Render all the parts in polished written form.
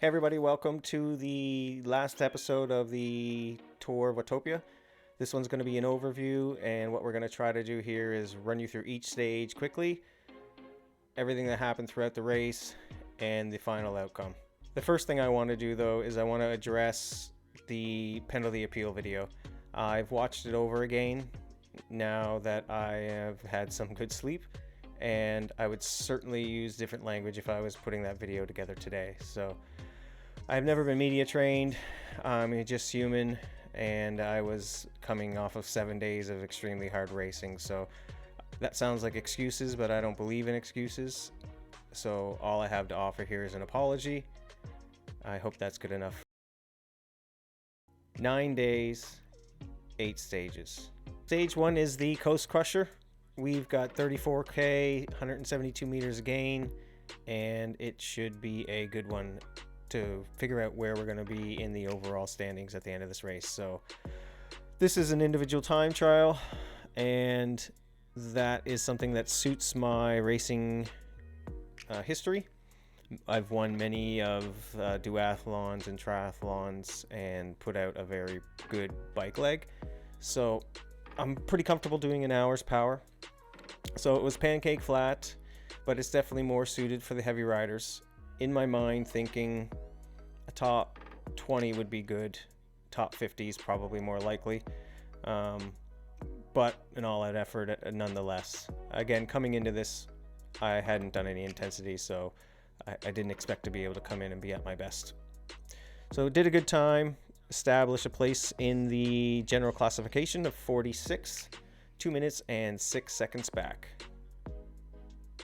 Hey everybody, welcome to the last episode of the tour of Watopia. This one's going to be an overview, and what we're going to try to do here is run you through each stage quickly, everything that happened throughout the race, and the final outcome. The first thing I want to do though is I want to address the penalty appeal video. I've watched it over again now that I have had some good sleep, and I would certainly use different language if I was putting that video together today. So I've never been media trained, I'm just human, and I was coming off of 7 days of extremely hard racing, so that sounds like excuses, but I don't believe in excuses. So all I have to offer here is an apology. I hope that's good enough. 9 days, 8 stages. Stage 1 is the Coast Crusher. We've got 34K, 172 meters gain, and it should be a good one to figure out where we're going to be in the overall standings at the end of this race. So this is an individual time trial, and that is something that suits my racing history. I've won many of duathlons and triathlons and put out a very good bike leg, so I'm pretty comfortable doing an hour's power. So it was pancake flat, but it's definitely more suited for the heavy riders. In my mind, thinking a top 20 would be good, top 50 is probably more likely, but an all-out effort nonetheless. Again, coming into this, I hadn't done any intensity, so I didn't expect to be able to come in and be at my best. So did a good time, established a place in the general classification of 46, 2 minutes and 6 seconds back.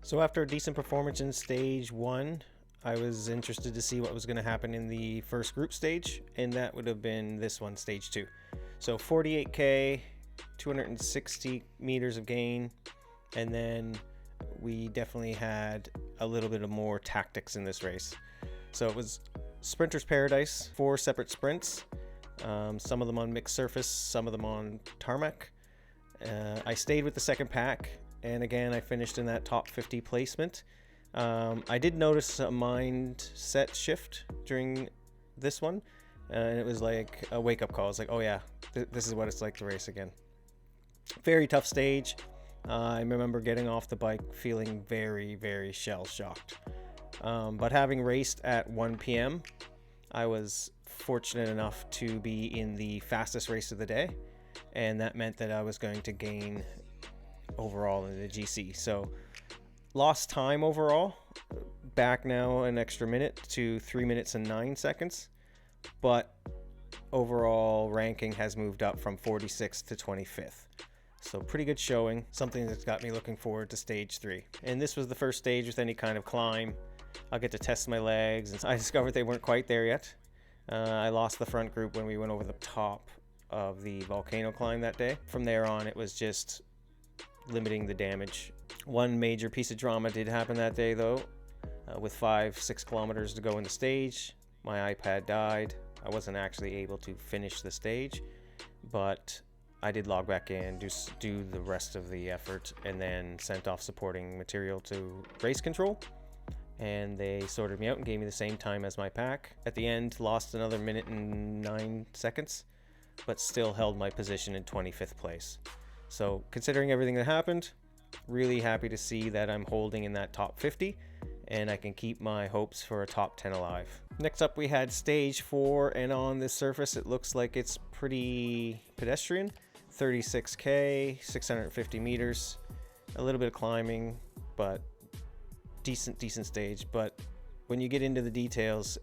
So after a decent performance in stage 1, I was interested to see what was going to happen in the first group stage, and that would have been this one, stage 2. So 48K, 260 meters of gain, and then we definitely had a little bit of more tactics in this race. So it was Sprinter's Paradise, 4 separate sprints, some of them on mixed surface, some of them on tarmac. I stayed with the second pack, and again I finished in that top 50 placement. I did notice a mindset shift during this one, and it was like a wake-up call. It's like, oh yeah, this is what it's like to race again. Very tough stage. I remember getting off the bike feeling very, very shell-shocked. But having raced at 1 p.m., I was fortunate enough to be in the fastest race of the day, and that meant that I was going to gain overall in the GC. So lost time overall, back now an extra minute to 3 minutes and 9 seconds, but overall ranking has moved up from 46th to 25th. So pretty good showing, something that's got me looking forward to stage 3. And this was the first stage with any kind of climb. I'll get to test my legs, and I discovered they weren't quite there yet. I lost the front group when we went over the top of the volcano climb that day. From there on, it was just limiting the damage. One major piece of drama did happen that day though. With 5-6 kilometers to go in the stage, my iPad died. I wasn't actually able to finish the stage, but I did log back in, do the rest of the effort, and then sent off supporting material to race control, and they sorted me out and gave me the same time as my pack. At the end, lost another minute and 9 seconds, but still held my position in 25th place. So considering everything that happened, really happy to see that I'm holding in that top 50, and I can keep my hopes for a top 10 alive. Next up we had stage 4, and on this surface it looks like it's pretty pedestrian. 36K, 650 meters, a little bit of climbing, but decent stage. But when you get into the details,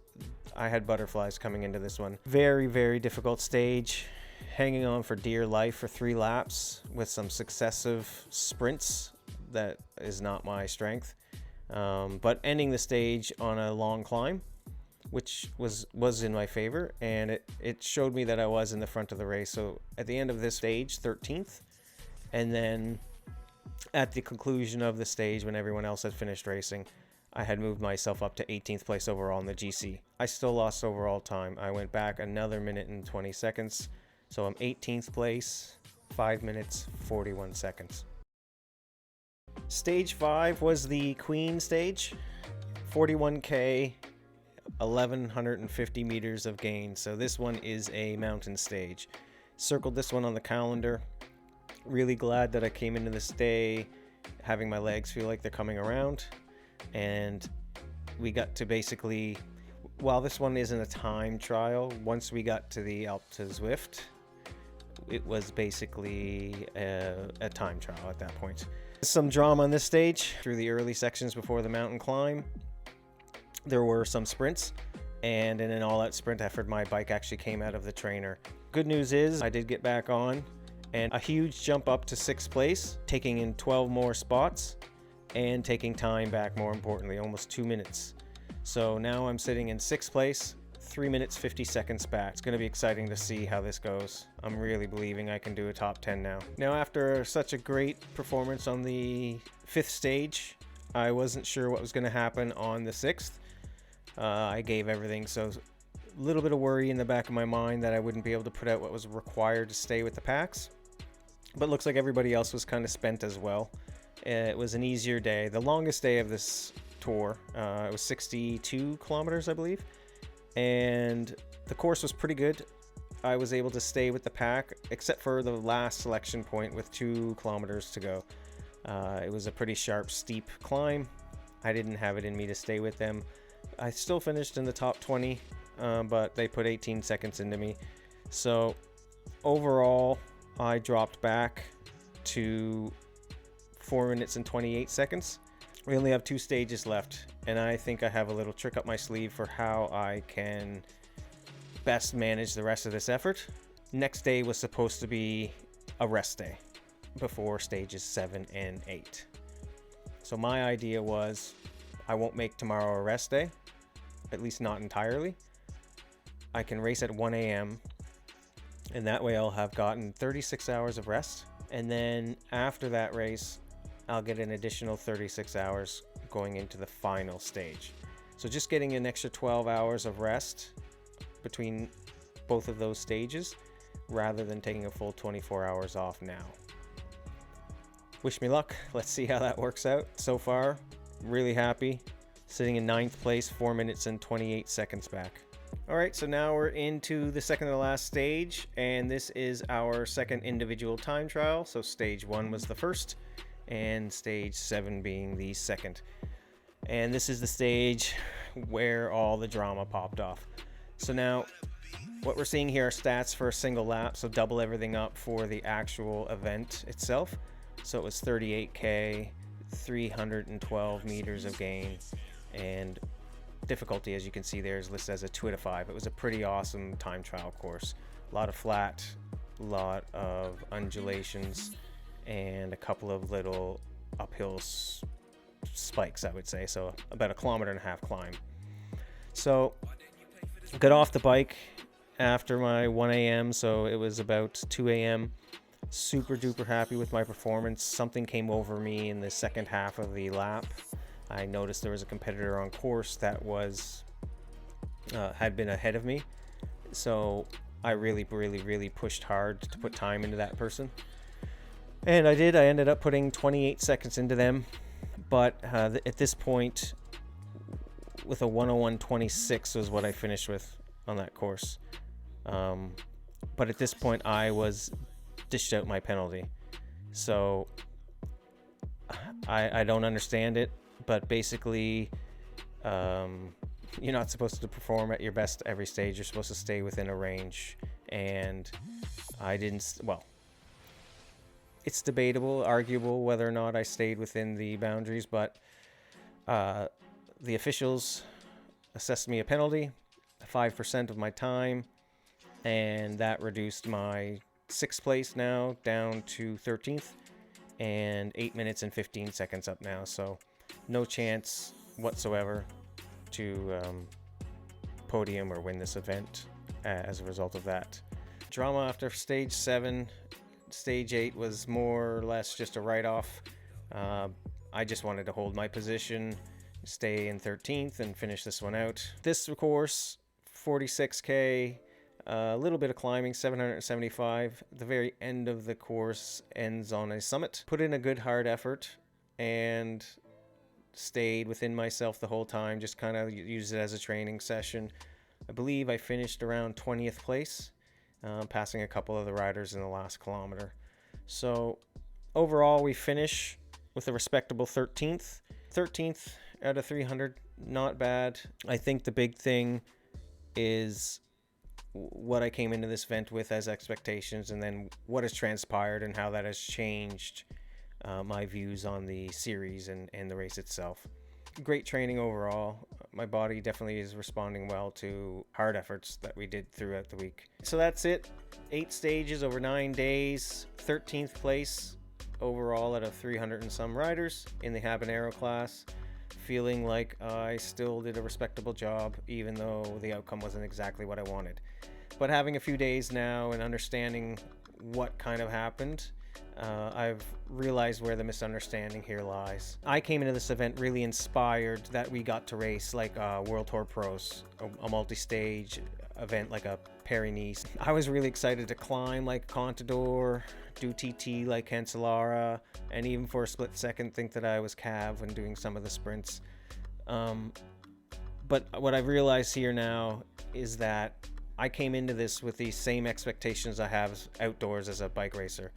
I had butterflies coming into this one. Very difficult stage, hanging on for dear life for 3 laps with some successive sprints. That is not my strength, but ending the stage on a long climb, which was in my favor, and it showed me that I was in the front of the race. So at the end of this stage, 13th, and then at the conclusion of the stage, when everyone else had finished racing, I had moved myself up to 18th place overall in the GC. I still lost overall time. I went back another minute and 20 seconds, so I'm 18th place, 5 minutes, 41 seconds. Stage 5 was the Queen stage, 41K, 1,150 meters of gain. So this one is a mountain stage. Circled this one on the calendar. Really glad that I came into this day having my legs feel like they're coming around. And we got to basically, while this one isn't a time trial, once we got to the Alpe to Zwift, it was basically a time trial at that point. Some drama on this stage through the early sections before the mountain climb. There were some sprints, and in an all-out sprint effort, my bike actually came out of the trainer. Good news is I did get back on, and a huge jump up to 6th place, taking in 12 more spots, and taking time back, more importantly, almost 2 minutes. So now I'm sitting in 6th place, 3 minutes 50 seconds back. It's going to be exciting to see how this goes. I'm really believing I can do a top 10 now. Now, after such a great performance on the 5th stage, I wasn't sure what was going to happen on the 6th. I gave everything, so a little bit of worry in the back of my mind that I wouldn't be able to put out what was required to stay with the packs. But looks like everybody else was kind of spent as well. It was an easier day, the longest day of this tour. It was 62 kilometers, I believe. And the course was pretty good. I was able to stay with the pack, except for the last selection point with 2 kilometers to go. It was a pretty sharp, steep climb. I didn't have it in me to stay with them. I still finished in the top 20, but they put 18 seconds into me. So overall, I dropped back to 4 minutes and 28 seconds. We only have 2 stages left, and I think I have a little trick up my sleeve for how I can best manage the rest of this effort. Next day was supposed to be a rest day before stages 7 and 8. So my idea was I won't make tomorrow a rest day, at least not entirely. I can race at 1 a.m. and that way I'll have gotten 36 hours of rest. And then after that race, I'll get an additional 36 hours going into the final stage. So just getting an extra 12 hours of rest between both of those stages rather than taking a full 24 hours off now. Wish me luck. Let's see how that works out. So far, really happy. Sitting in 9th place, 4 minutes and 28 seconds back. All right, so now we're into the second to the last stage, and this is our second individual time trial. So stage 1 was the first, and stage 7 being the second. And this is the stage where all the drama popped off. So now what we're seeing here are stats for a single lap, so double everything up for the actual event itself. So it was 38K, 312 meters of gain, and difficulty, as you can see there, is listed as a 2 out of 5. It was a pretty awesome time trial course. A lot of flat, a lot of undulations, and a couple of little uphill spikes, I would say. So about 1.5 kilometer climb. So got off the bike after my 1 a.m. So it was about 2 a.m. Super duper happy with my performance. Something came over me in the second half of the lap. I noticed there was a competitor on course that was had been ahead of me. So I really pushed hard to put time into that person. And I did. I ended up putting 28 seconds into them. But at this point, with a 1:01:26 was what I finished with on that course. But at this point, I was dished out my penalty. So I don't understand it. But basically, you're not supposed to perform at your best every stage. You're supposed to stay within a range. And I didn't, well, it's debatable, arguable whether or not I stayed within the boundaries, but the officials assessed me a penalty, 5% of my time, and that reduced my 6th place now down to 13th, and 8 minutes and 15 seconds up now. So no chance whatsoever to podium or win this event as a result of that. Drama after stage 7. Stage 8 was more or less just a write-off. I just wanted to hold my position, stay in 13th, and finish this one out. This course, 46K, a little bit of climbing, 775. The very end of the course ends on a summit. Put in a good hard effort and stayed within myself the whole time, just kind of used it as a training session. I believe I finished around 20th place, passing a couple of the riders in the last kilometer. So overall, we finish with a respectable 13th. 13th out of 300, not bad. I think the big thing is what I came into this event with as expectations, and then what has transpired and how that has changed my views on the series and the race itself. Great training overall. My body definitely is responding well to hard efforts that we did throughout the week. So that's it. 8 stages over 9 days, 13th place overall out of 300 and some riders in the Habanero class. Feeling like I still did a respectable job, even though the outcome wasn't exactly what I wanted. But having a few days now and understanding what kind of happened, I've realized where the misunderstanding here lies. I came into this event really inspired that we got to race like World Tour Pros, a multi-stage event like a Paris-Nice. I was really excited to climb like Contador, do TT like Cancellara, and even for a split second think that I was Cav when doing some of the sprints. But what I've realized here now is that I came into this with the same expectations I have outdoors as a bike racer.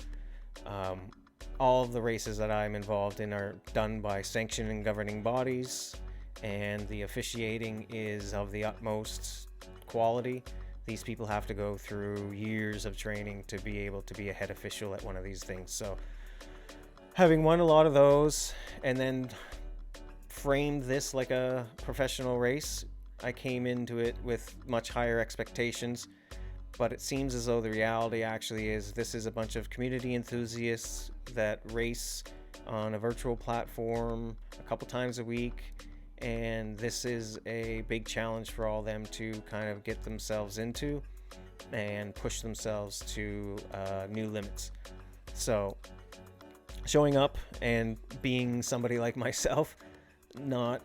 All of the races that I'm involved in are done by sanctioned and governing bodies, and the officiating is of the utmost quality. These people have to go through years of training to be able to be a head official at one of these things. So having won a lot of those and then framed this like a professional race, I came into it with much higher expectations. But it seems as though the reality actually is this is a bunch of community enthusiasts that race on a virtual platform a couple times a week, and this is a big challenge for all them to kind of get themselves into and push themselves to new limits. So showing up and being somebody like myself, not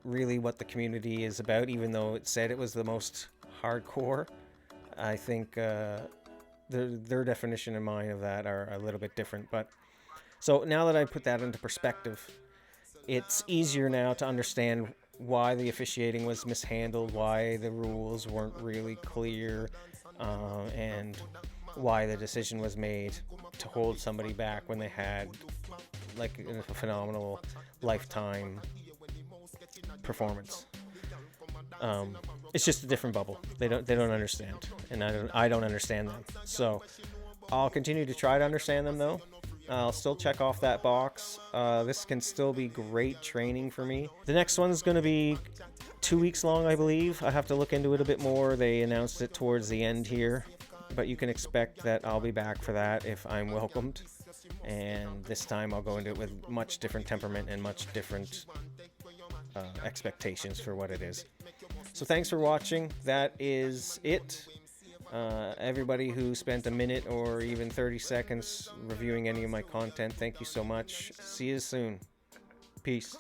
really what the community is about, even though it said it was the most hardcore. I think their definition and mine of that are a little bit different. But so now that I put that into perspective, it's easier now to understand why the officiating was mishandled, why the rules weren't really clear, and why the decision was made to hold somebody back when they had like a phenomenal lifetime performance. It's just a different bubble. They don't understand, and I don't understand them. So I'll continue to try to understand them though. I'll still check off that box. This can still be great training for me. The next one's going to be 2 weeks long, I believe. I have to look into it a bit more. They announced it towards the end here, but you can expect that I'll be back for that if I'm welcomed. And this time I'll go into it with much different temperament and much different expectations for what it is. So thanks for watching. That is it. Everybody who spent a minute or even 30 seconds reviewing any of my content, thank you so much. See you soon. Peace.